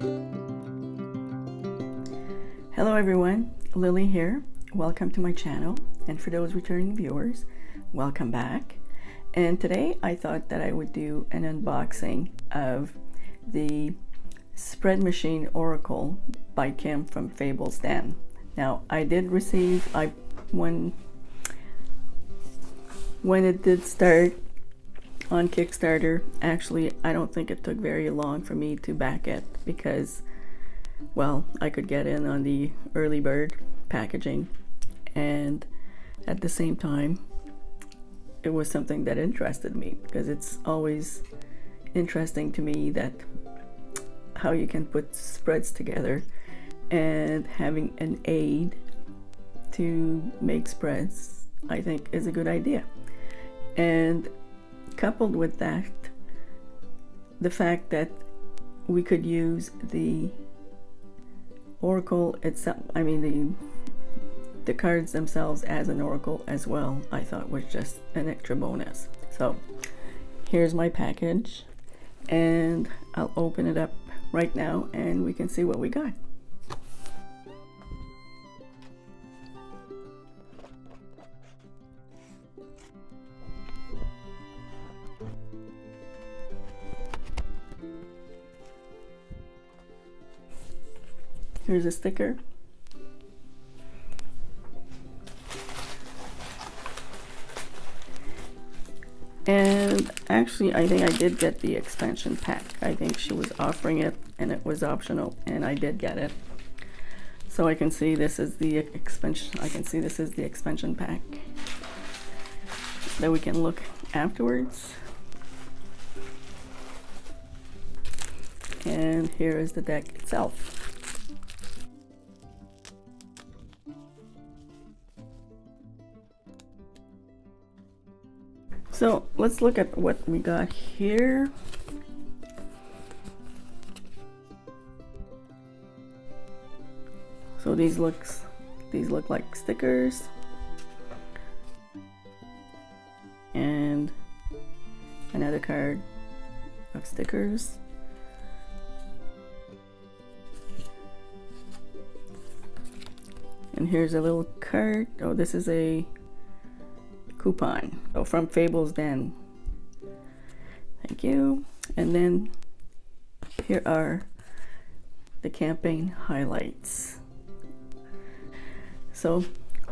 Hello everyone, Lily here. Welcome to my channel, and for those returning viewers, welcome back. And today I thought that I would do an unboxing of the Spread Machine Oracle by Kim from Fables Den. Now I did receive, when it did start on Kickstarter, actually I don't think it took very long for me to back it because, well, I could get in on the early bird packaging, and at the same time it was something that interested me because it's always interesting to me that how you can put spreads together, and having an aid to make spreads I think is a good idea. And coupled with that, the fact that we could use the oracle itself, I mean the cards themselves as an oracle as well, I thought was just an extra bonus. So here's my package, and I'll open it up right now and we can see what we got. Here's a sticker. And actually I think I did get the expansion pack. I think she was offering it and it was optional, and I did get it. So I can see this is the expansion, pack that we can look afterwards. And here is the deck itself. So let's look at what we got here. So these look like stickers, and another card of stickers. And here's a little card. Oh, this is a coupon. Oh, from Fables Den. Thank you. And then here are the campaign highlights. So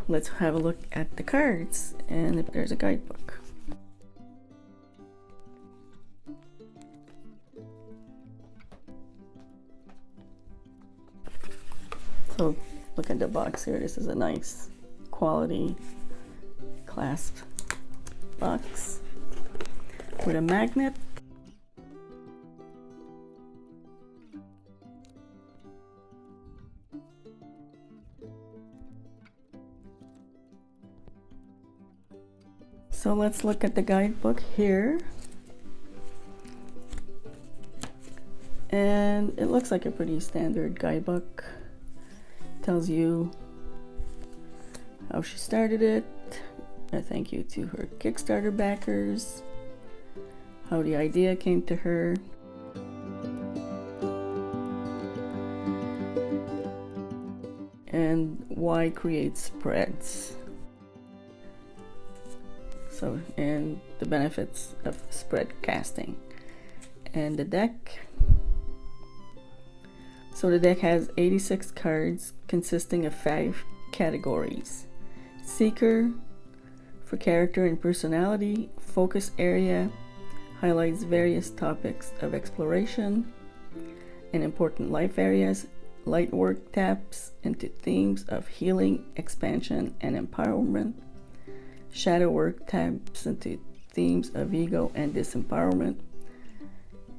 let's have a look at the cards, and if there's a guidebook. So look at the box here. This is a nice quality clasp box with a magnet. So let's look at the guidebook here, and it looks like a pretty standard guidebook. Tells you how she started it, a thank you to her Kickstarter backers, how the idea came to her, and why create spreads. So, and the benefits of spread casting. And the deck. So the deck has 86 cards consisting of 5 categories. Seeker for character and personality. Focus area highlights various topics of exploration and important life areas. Light work taps into themes of healing, expansion, and empowerment. Shadow work taps into themes of ego and disempowerment.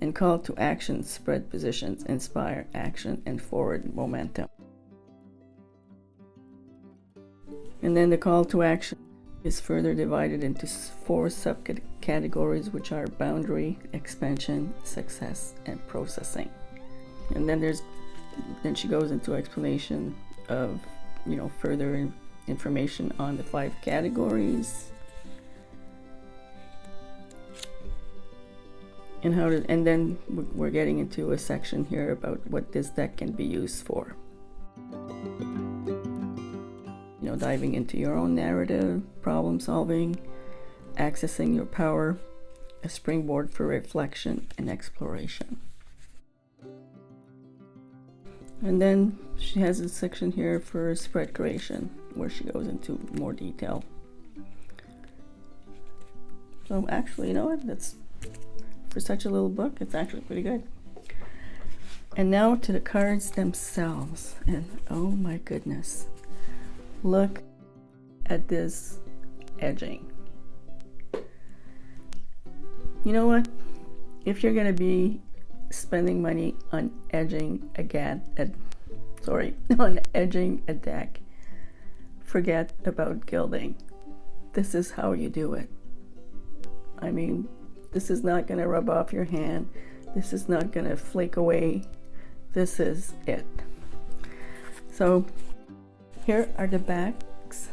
And call to action spread positions, inspire action and forward momentum. And then the call to action is further divided into 4 subcategories, which are boundary, expansion, success, and processing. And then she goes into explanation of, further information on the 5 categories. and how to, and then we're getting into a section here about what this deck can be used for. You know, diving into your own narrative, problem solving, accessing your power, a springboard for reflection and exploration. And then she has a section here for spread creation where she goes into more detail. So actually, you know what, that's, for such a little book, it's actually pretty good. And now to the cards themselves, and oh my goodness, look at this edging. You know what, if you're gonna be spending money on edging on edging a deck, forget about gilding. This is how you do it. I mean, this is not going to rub off your hand. This is not going to flake away. This is it. So here are the backs.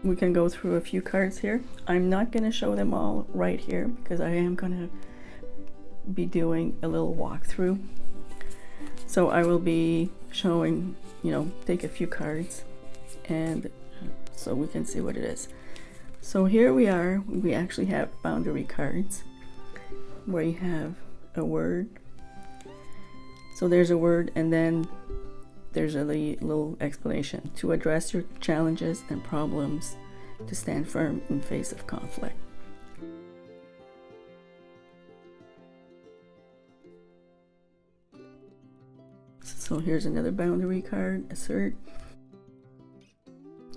We can go through a few cards here. I'm not going to show them all right here because I am going to be doing a little walkthrough. So I will be showing, you know, take a few cards and so we can see what it is. So here we are, we actually have boundary cards where you have a word. So there's a word and then there's a little explanation. To address your challenges and problems, to stand firm in face of conflict. So here's another boundary card, assert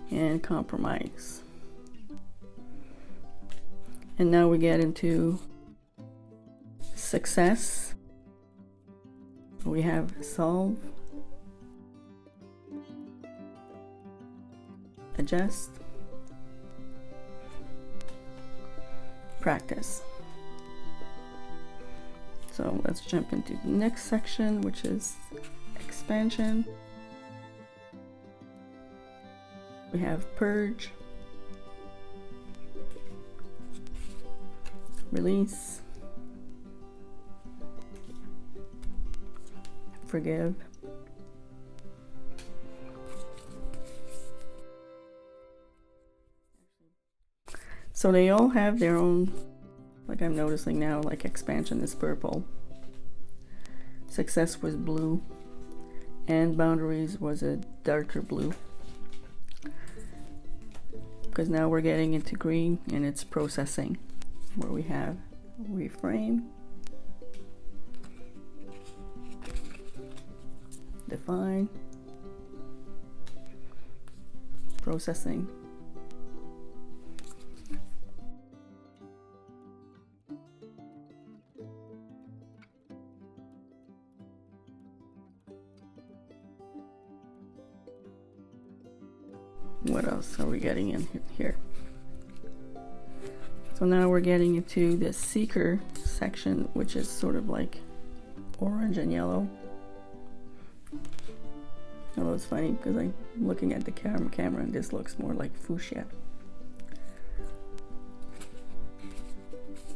and compromise. And now we get into success. We have solve, adjust, practice. So let's jump into the next section, which is expansion. We have purge, release, forgive, so they all have their own, like I'm noticing now, like expansion is purple, success was blue, and boundaries was a darker blue. Because now we're getting into green and it's processing, where we have reframe, define, processing, what else are we getting in here? So now we're getting into the seeker section, which is sort of like orange and yellow. Although it's funny because I'm looking at the camera and this looks more like fuchsia.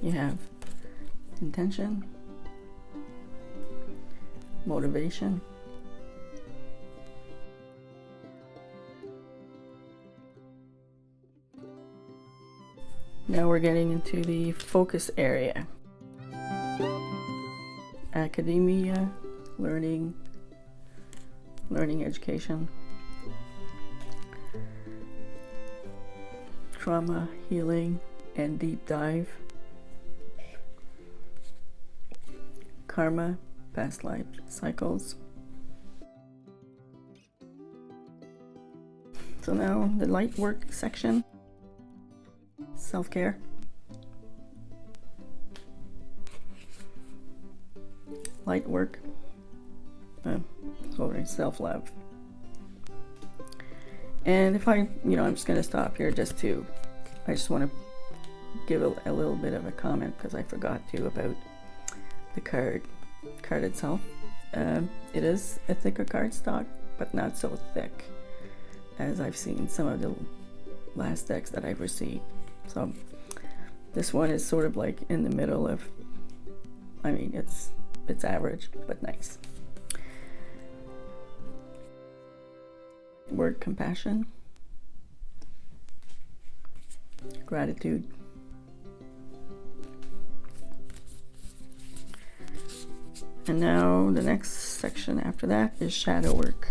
You have intention, motivation, now we're getting into the focus area. Academia, learning education, trauma, healing, and deep dive, karma, past life cycles. So now the light work section, self-care, light work, self-love. And if I'm just going to stop here I just want to give a little bit of a comment because I forgot to about the card itself. It is a thicker cardstock, but not so thick as I've seen some of the last decks that I've received. So This one is sort of like in the middle of, I mean, it's average, but nice. Word compassion, gratitude, and now the next section after that is shadow work.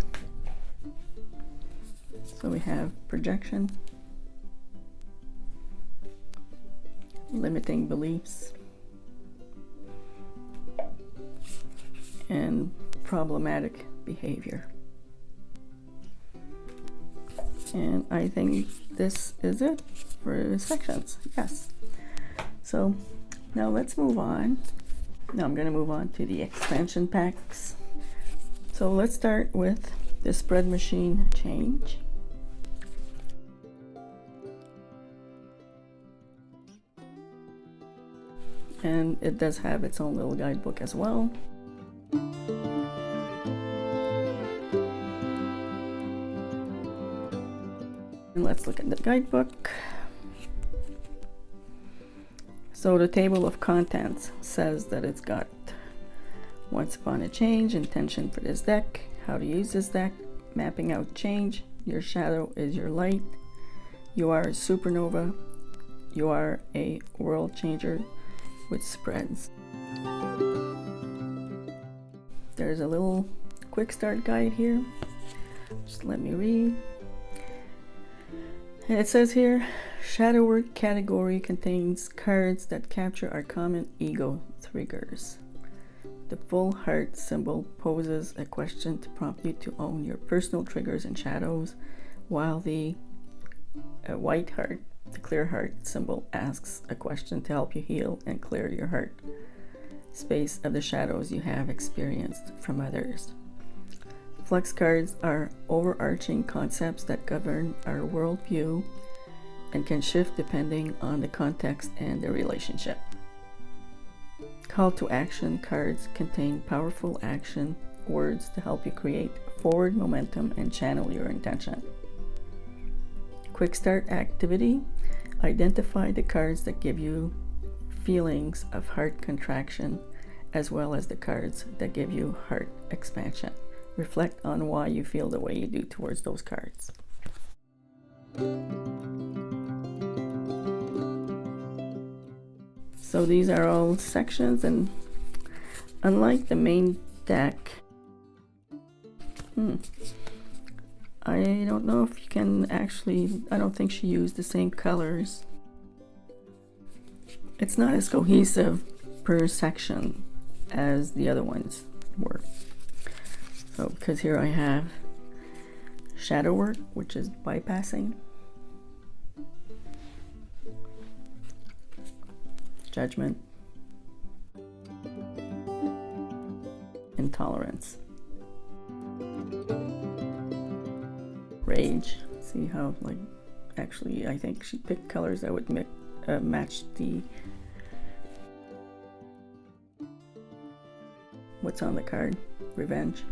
So we have projection, limiting beliefs, and problematic behavior. And I think this is it for sections. Yes. So now let's move on. Now I'm going to move on to the expansion packs. So let's start with the spread machine change. And it does have its own little guidebook as well. And let's look at the guidebook. So the table of contents says that it's got once upon a change, intention for this deck, how to use this deck, mapping out change, your shadow is your light, you are a supernova, you are a world changer with spreads. There's a little quick start guide here. Just let me read. And it says here, shadow work category contains cards that capture our common ego triggers. The full heart symbol poses a question to prompt you to own your personal triggers and shadows, while the white heart, the clear heart symbol, asks a question to help you heal and clear your heart space of the shadows you have experienced from others. Flux cards are overarching concepts that govern our worldview and can shift depending on the context and the relationship. Call to action cards contain powerful action words to help you create forward momentum and channel your intention. Quick start activity: identify the cards that give you feelings of heart contraction, as well as the cards that give you heart expansion. Reflect on why you feel the way you do towards those cards. So these are all sections, and unlike the main deck, I don't know if you can actually, I don't think she used the same colors. It's not as cohesive per section as the other ones were. So, because here I have shadow work, which is bypassing, judgment, intolerance, rage. See how, like, actually I think she picked colors that would match the what's on the card. Revenge.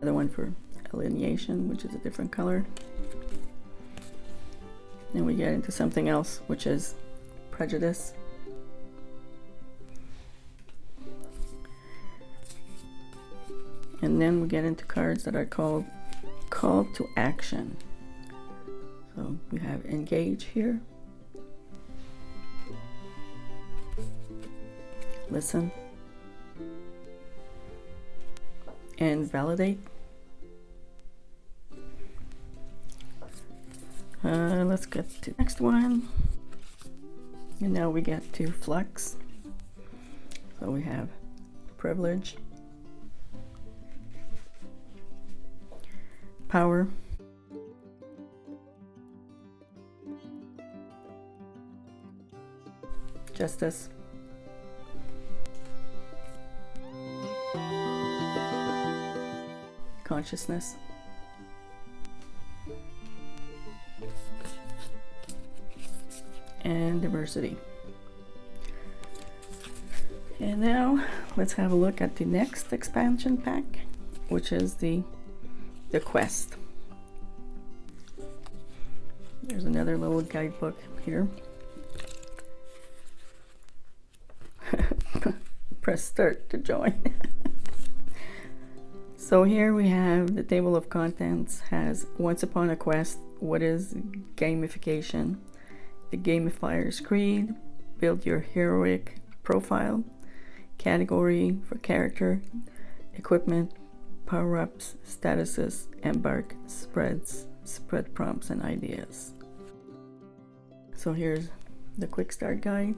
Another one for alienation, which is a different color. Then we get into something else, which is prejudice. And then we get into cards that are called call to action. So we have engage here, listen, and validate. Let's get to the next one. And now we get to flux. So we have privilege, power, justice, consciousness, and diversity. And now let's have a look at the next expansion pack, which is the quest. There's another little guidebook here. Press start to join. So here we have the table of contents has once upon a quest, what is gamification, the gamifier's creed, build your heroic profile, category for character, equipment, power-ups, statuses, embark, spread prompts and ideas. So here's the quick start guide.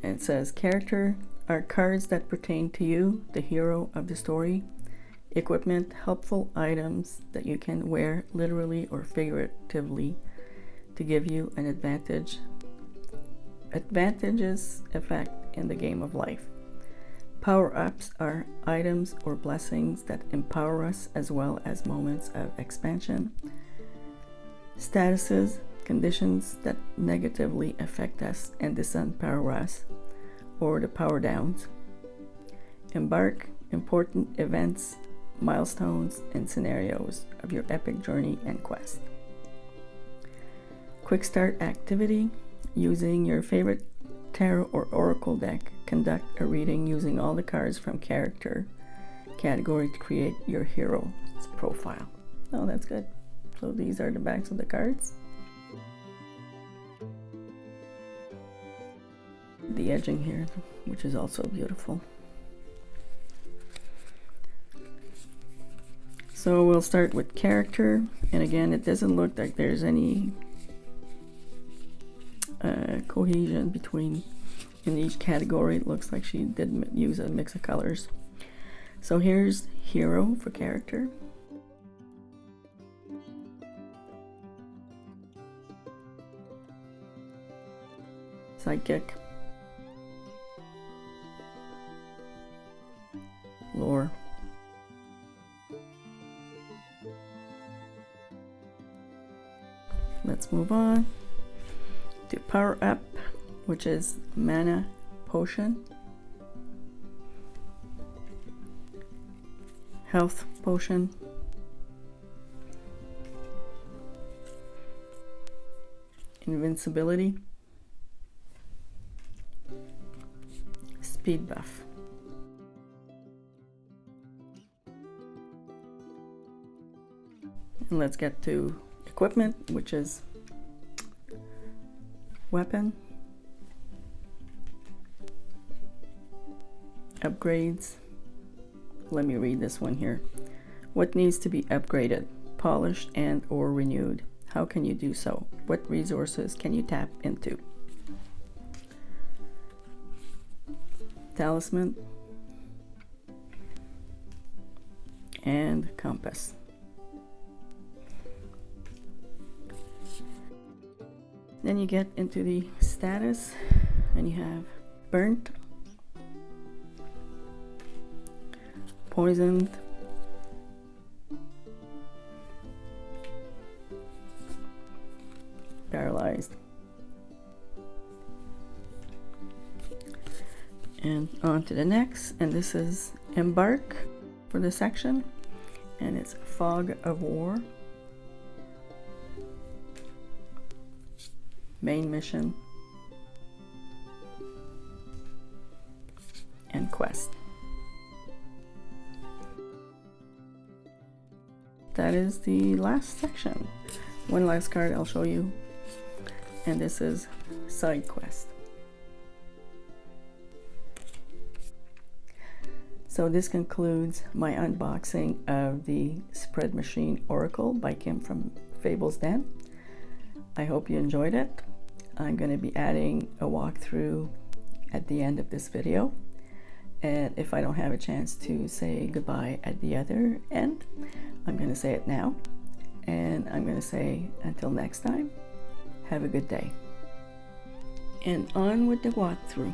And it says character are cards that pertain to you, the hero of the story. Equipment, helpful items that you can wear literally or figuratively to give you an advantageous effect in the game of life. Power-ups are items or blessings that empower us as well as moments of expansion. Statuses, conditions that negatively affect us and disempower us, or the power downs. Embark, important events, milestones, and scenarios of your epic journey and quest. Quick start activity, using your favorite tarot or oracle deck, conduct a reading using all the cards from character category to create your hero's profile. Oh, that's good. So these are the backs of the cards. The edging here, which is also beautiful. So we'll start with character, and again, it doesn't look like there's any cohesion between in each category. It looks like she did use a mix of colors. So here's hero for character. Sidekick. Lore. Let's move on to power up, which is mana potion, health potion, invincibility, speed buff. And let's get to equipment, which is weapon, upgrades. Let me read this one here. What needs to be upgraded, polished, and or renewed? How can you do so? What resources can you tap into? Talisman and compass. Then you get into the status, and you have burnt, poisoned, paralyzed. And on to the next, and this is embark for the section, and it's fog of war, main mission, and quest. That is the last section. One last card I'll show you, and this is side quest. So this concludes my unboxing of the Spread Machine Oracle by Kim from Fables Den. I hope you enjoyed it. I'm going to be adding a walkthrough at the end of this video, and if I don't have a chance to say goodbye at the other end, I'm going to say it now, and I'm going to say until next time, have a good day, and on with the walkthrough.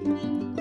you.